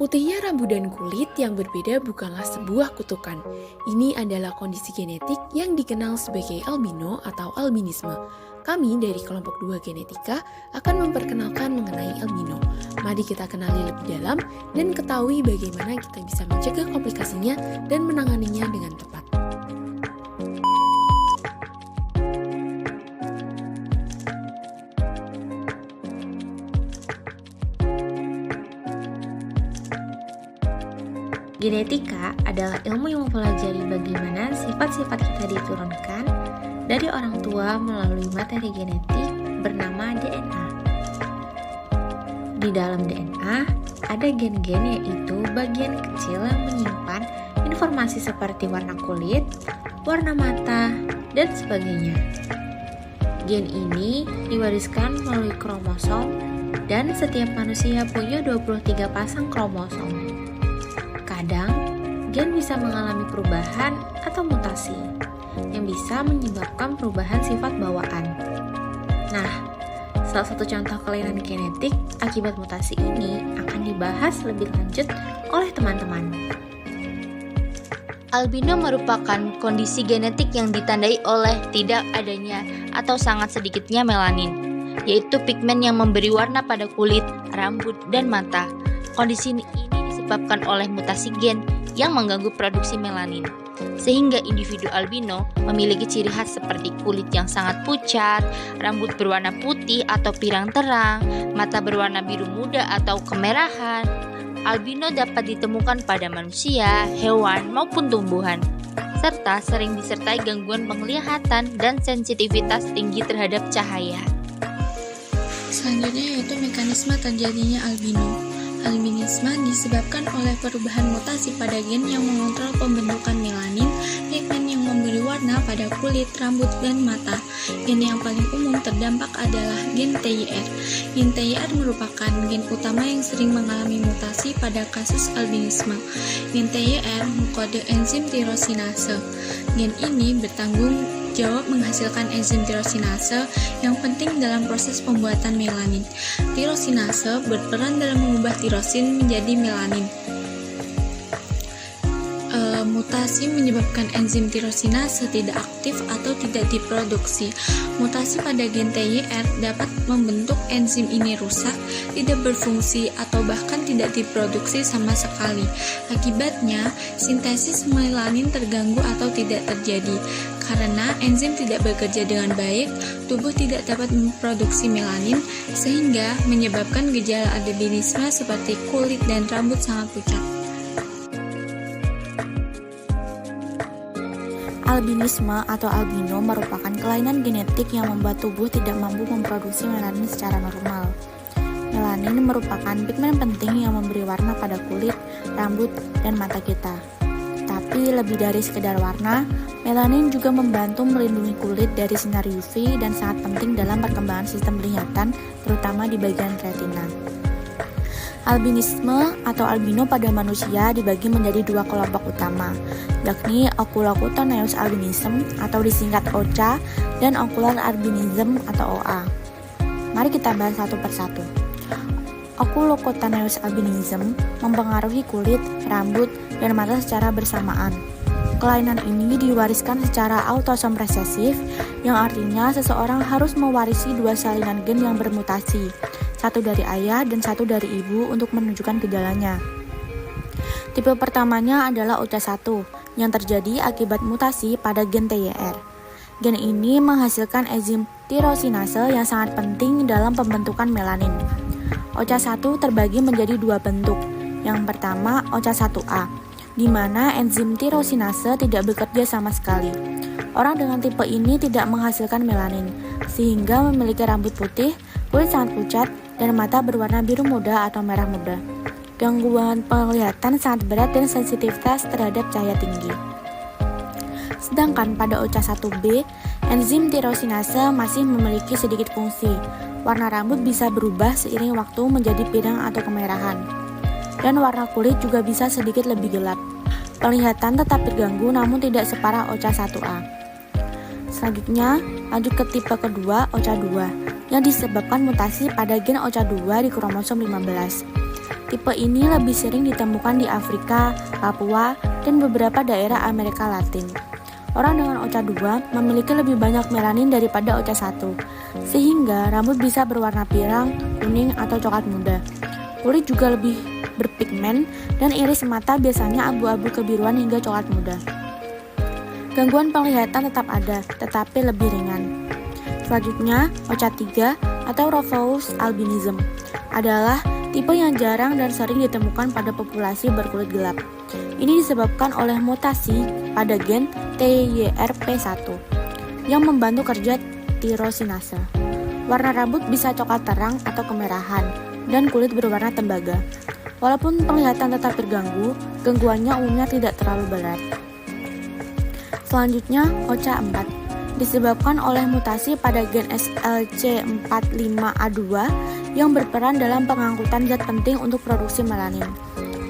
Putihnya rambut dan kulit yang berbeda bukanlah sebuah kutukan. Ini adalah kondisi genetik yang dikenal sebagai albino atau albinisme. Kami dari kelompok 2 genetika akan memperkenalkan mengenai albino. Mari kita kenali lebih dalam dan ketahui bagaimana kita bisa mencegah komplikasinya dan menanganinya dengan tepat. Genetika adalah ilmu yang mempelajari bagaimana sifat-sifat kita diturunkan dari orang tua melalui materi genetik bernama DNA. Di dalam DNA, ada gen-gen yaitu bagian kecil yang menyimpan informasi seperti warna kulit, warna mata, dan sebagainya. Gen ini diwariskan melalui kromosom dan setiap manusia punya 23 pasang kromosom. Kadang, gen bisa mengalami perubahan atau mutasi yang bisa menyebabkan perubahan sifat bawaan. Nah, salah satu contoh kelainan genetik akibat mutasi ini akan dibahas lebih lanjut oleh teman-teman. Albino merupakan kondisi genetik yang ditandai oleh tidak adanya atau sangat sedikitnya melanin, yaitu pigmen yang memberi warna pada kulit, rambut, dan mata. Kondisi ini disebabkan oleh mutasi gen yang mengganggu produksi melanin, sehingga individu albino memiliki ciri khas seperti kulit yang sangat pucat, rambut berwarna putih atau pirang terang, mata berwarna biru muda atau kemerahan. Albino dapat ditemukan pada manusia, hewan, maupun tumbuhan, serta sering disertai gangguan penglihatan dan sensitivitas tinggi terhadap cahaya. Selanjutnya yaitu mekanisme terjadinya albino. Albinisme disebabkan oleh perubahan mutasi pada gen yang mengontrol pembentukan melanin, pigmen yang memberi warna pada kulit, rambut, dan mata. Gen yang paling umum terdampak adalah gen TYR. Gen TYR merupakan gen utama yang sering mengalami mutasi pada kasus albinisme. Gen TYR mengkode enzim tirosinase. Gen ini bertanggung jawab menghasilkan enzim tirosinase yang penting dalam proses pembuatan melanin. Tirosinase berperan dalam mengubah tirosin menjadi melanin. Mutasi menyebabkan enzim tirosinase tidak aktif atau tidak diproduksi. Mutasi pada gen TYR dapat membentuk enzim ini rusak, tidak berfungsi, atau bahkan tidak diproduksi sama sekali. Akibatnya, sintesis melanin terganggu atau tidak terjadi. Karena enzim tidak bekerja dengan baik, tubuh tidak dapat memproduksi melanin, sehingga menyebabkan gejala albinisme seperti kulit dan rambut sangat pucat. Albinisme atau albino merupakan kelainan genetik yang membuat tubuh tidak mampu memproduksi melanin secara normal. Melanin merupakan pigmen penting yang memberi warna pada kulit, rambut, dan mata kita. Tapi lebih dari sekedar warna, melanin juga membantu melindungi kulit dari sinar UV dan sangat penting dalam perkembangan sistem penglihatan, terutama di bagian retina. Albinisme atau albino pada manusia dibagi menjadi dua kelompok utama, yakni oculocutaneous albinism atau disingkat OCA dan ocular albinism atau OA. Mari kita bahas satu persatu. Oculocutaneous albinism mempengaruhi kulit, rambut, dan mata secara bersamaan. Kelainan ini diwariskan secara autosom resesif, yang artinya seseorang harus mewarisi dua salinan gen yang bermutasi, satu dari ayah dan satu dari ibu untuk menunjukkan gejalanya. Tipe pertamanya adalah OCA1 yang terjadi akibat mutasi pada gen TYR. Gen ini menghasilkan enzim tirosinase yang sangat penting dalam pembentukan melanin. OCA1 terbagi menjadi dua bentuk. Yang pertama OCA1A, di mana enzim tirosinase tidak bekerja sama sekali. Orang dengan tipe ini tidak menghasilkan melanin, sehingga memiliki rambut putih, kulit sangat pucat, dan mata berwarna biru muda atau merah muda. Gangguan penglihatan sangat berat dan sensitivitas terhadap cahaya tinggi. Sedangkan pada OCA1B, enzim tirosinase masih memiliki sedikit fungsi. Warna rambut bisa berubah seiring waktu menjadi pirang atau kemerahan. Dan warna kulit juga bisa sedikit lebih gelap. Penglihatan tetap terganggu namun tidak separah OCA1A. Selanjutnya, lanjut ke tipe kedua, OCA2, yang disebabkan mutasi pada gen OCA2 di kromosom 15. Tipe ini lebih sering ditemukan di Afrika, Papua, dan beberapa daerah Amerika Latin. Orang dengan OCA2 memiliki lebih banyak melanin daripada OCA1, sehingga rambut bisa berwarna pirang, kuning, atau coklat muda. Kulit juga lebih berpigmen, dan iris mata biasanya abu-abu kebiruan hingga coklat muda. Gangguan penglihatan tetap ada, tetapi lebih ringan. Selanjutnya, OCA3 atau Rufous albinism adalah tipe yang jarang dan sering ditemukan pada populasi berkulit gelap. Ini disebabkan oleh mutasi pada gen TYRP1 yang membantu kerja tirosinase. Warna rambut bisa coklat terang atau kemerahan, dan kulit berwarna tembaga. Walaupun penglihatan tetap terganggu, gangguannya umumnya tidak terlalu berat. Selanjutnya, OCA4 disebabkan oleh mutasi pada gen SLC45A2 yang berperan dalam pengangkutan zat penting untuk produksi melanin.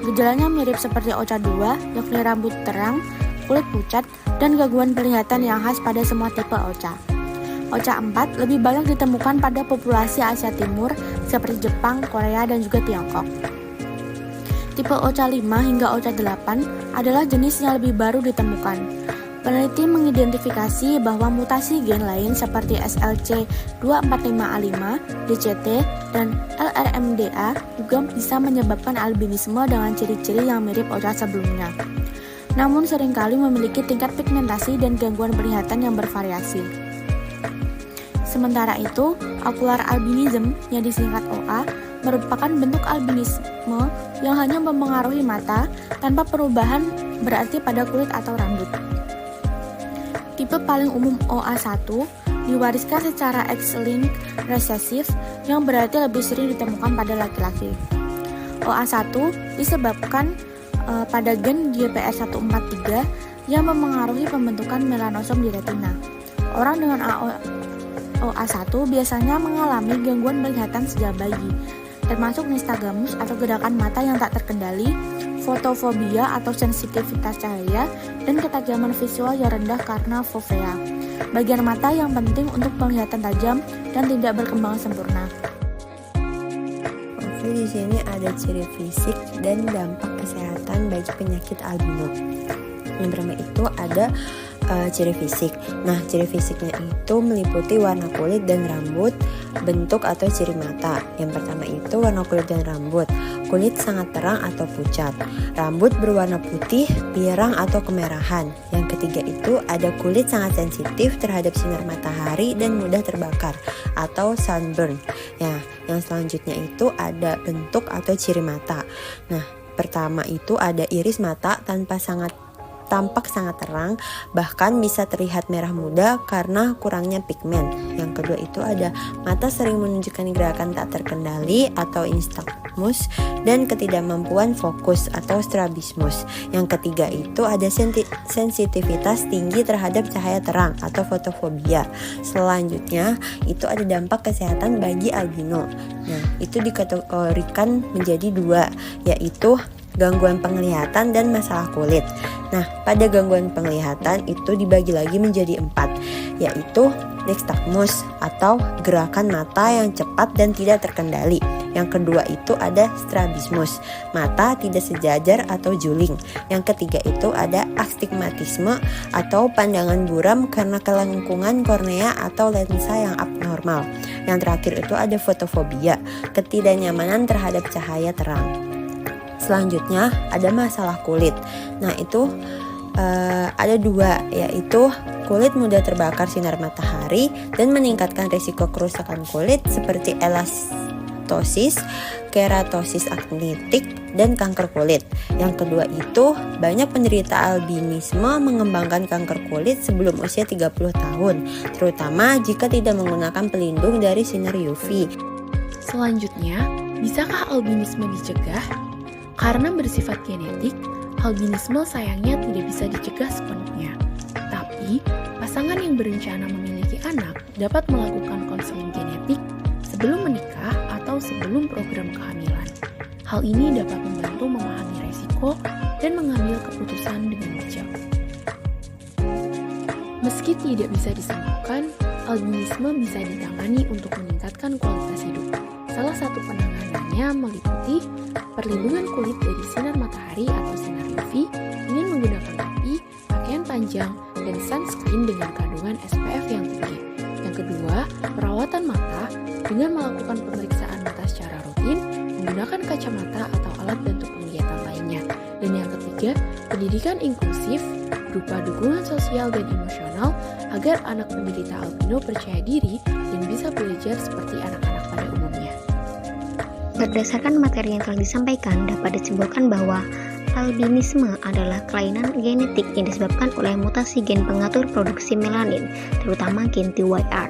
Gejalanya mirip seperti OCA2, yakni rambut terang, kulit pucat, dan gangguan penglihatan yang khas pada semua tipe OCA. OCA4 lebih banyak ditemukan pada populasi Asia Timur seperti Jepang, Korea, dan juga Tiongkok. Tipe OCA5 hingga OCA8 adalah jenis yang lebih baru ditemukan. Peneliti mengidentifikasi bahwa mutasi gen lain seperti SLC245A5, DCT, dan LRMDA juga bisa menyebabkan albinisme dengan ciri-ciri yang mirip OCA sebelumnya. Namun seringkali memiliki tingkat pigmentasi dan gangguan penglihatan yang bervariasi. Sementara itu, ocular albinism yang disingkat OA merupakan bentuk albinisme yang hanya mempengaruhi mata tanpa perubahan berarti pada kulit atau rambut. Tipe paling umum OA1 diwariskan secara X-linked resesif yang berarti lebih sering ditemukan pada laki-laki. OA1 disebabkan pada gen GPR143 yang memengaruhi pembentukan melanosom di retina. Orang dengan OA1 biasanya mengalami gangguan penglihatan sejak bayi, termasuk nystagmus atau gerakan mata yang tak terkendali, fotofobia atau sensitivitas cahaya, dan ketajaman visual yang rendah karena fovea, bagian mata yang penting untuk penglihatan tajam dan tidak berkembang sempurna. Oke, di sini ada ciri fisik dan dampak kesehatan bagi penyakit albino. Yang pertama itu ada ciri fisik. Nah, ciri fisiknya itu meliputi warna kulit dan rambut, bentuk atau ciri mata. Yang pertama itu warna kulit dan rambut. Kulit sangat terang atau pucat. Rambut berwarna putih, pirang atau kemerahan. Yang ketiga itu ada kulit sangat sensitif terhadap sinar matahari dan mudah terbakar atau sunburn. Ya, yang selanjutnya itu ada bentuk atau ciri mata. Nah, pertama itu ada iris mata tampak sangat terang, bahkan bisa terlihat merah muda karena kurangnya pigmen. Yang kedua itu ada mata sering menunjukkan gerakan tak terkendali atau nystagmus dan ketidakmampuan fokus atau strabismus. Yang ketiga itu ada sensitivitas tinggi terhadap cahaya terang atau fotofobia. Selanjutnya itu ada dampak kesehatan bagi albino. Nah, itu dikategorikan menjadi dua, yaitu gangguan penglihatan dan masalah kulit. Nah, pada gangguan penglihatan itu dibagi lagi menjadi 4, yaitu nystagmus atau gerakan mata yang cepat dan tidak terkendali. Yang kedua itu ada strabismus, mata tidak sejajar atau juling. Yang ketiga itu ada astigmatisme atau pandangan buram karena kelengkungan kornea atau lensa yang abnormal. Yang terakhir itu ada fotofobia, ketidaknyamanan terhadap cahaya terang. Selanjutnya ada masalah kulit. Nah, itu ada dua, yaitu kulit mudah terbakar sinar matahari dan meningkatkan risiko kerusakan kulit seperti elastosis, keratosis aknitik, dan kanker kulit. Yang kedua itu banyak penderita albinisme mengembangkan kanker kulit sebelum usia 30 tahun, terutama jika tidak menggunakan pelindung dari sinar UV. Selanjutnya, bisakah albinisme dicegah? Karena bersifat genetik, albinisme sayangnya tidak bisa dicegah sepenuhnya. Tapi, pasangan yang berencana memiliki anak dapat melakukan konseling genetik sebelum menikah atau sebelum program kehamilan. Hal ini dapat membantu memahami resiko dan mengambil keputusan dengan bijak. Meski tidak bisa disembuhkan, albinisme bisa ditangani untuk meningkatkan kualitas hidup. Salah satu penanganannya meliputi perlindungan kulit dari sinar matahari atau sinar UV dengan menggunakan topi, pakaian panjang, dan sunscreen dengan kandungan SPF yang tinggi. Yang kedua, perawatan mata dengan melakukan pemeriksaan mata secara rutin, menggunakan kacamata atau alat bantu penglihatan lainnya. Dan yang ketiga, pendidikan inklusif berupa dukungan sosial dan emosional agar anak penderita albino percaya diri dan bisa belajar seperti anak-anak pada umumnya. Berdasarkan materi yang telah disampaikan, dapat disimpulkan bahwa albinisme adalah kelainan genetik yang disebabkan oleh mutasi gen pengatur produksi melanin, terutama gen TYR.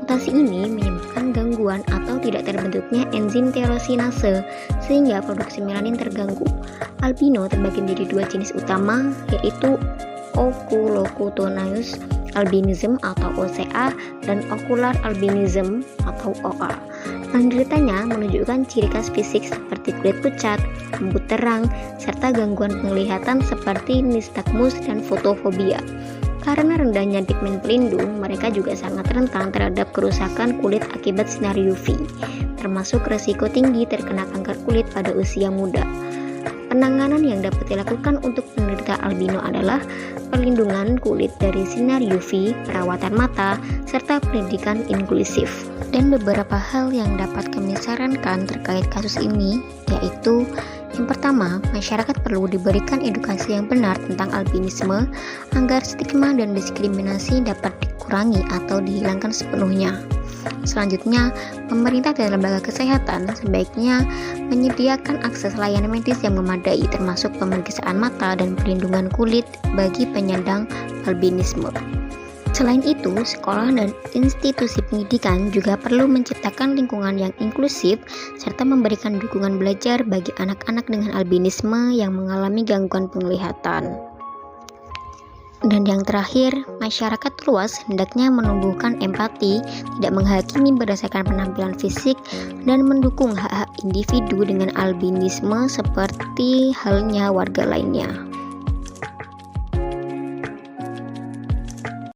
Mutasi ini menyebabkan gangguan atau tidak terbentuknya enzim tyrosinase sehingga produksi melanin terganggu. Albino terbagi menjadi dua jenis utama, yaitu oculocutaneous albinism atau OCA dan ocular albinism atau OA. Penderitanya menunjukkan ciri khas fisik seperti kulit pucat, rambut terang, serta gangguan penglihatan seperti nystagmus dan fotofobia. Karena rendahnya pigmen pelindung, mereka juga sangat rentan terhadap kerusakan kulit akibat sinar UV, termasuk resiko tinggi terkena kanker kulit pada usia muda. Penanganan yang dapat dilakukan untuk penderita albino adalah perlindungan kulit dari sinar UV, perawatan mata, serta pendidikan inklusif. Dan beberapa hal yang dapat kami sarankan terkait kasus ini, yaitu yang pertama, masyarakat perlu diberikan edukasi yang benar tentang albinisme agar stigma dan diskriminasi dapat dikurangi atau dihilangkan sepenuhnya. Selanjutnya, pemerintah dan lembaga kesehatan sebaiknya menyediakan akses layanan medis yang memadai termasuk pemeriksaan mata dan perlindungan kulit bagi penyandang albinisme. Selain itu, sekolah dan institusi pendidikan juga perlu menciptakan lingkungan yang inklusif serta memberikan dukungan belajar bagi anak-anak dengan albinisme yang mengalami gangguan penglihatan. Dan yang terakhir, masyarakat luas hendaknya menumbuhkan empati, tidak menghakimi berdasarkan penampilan fisik, dan mendukung hak-hak individu dengan albinisme seperti halnya warga lainnya.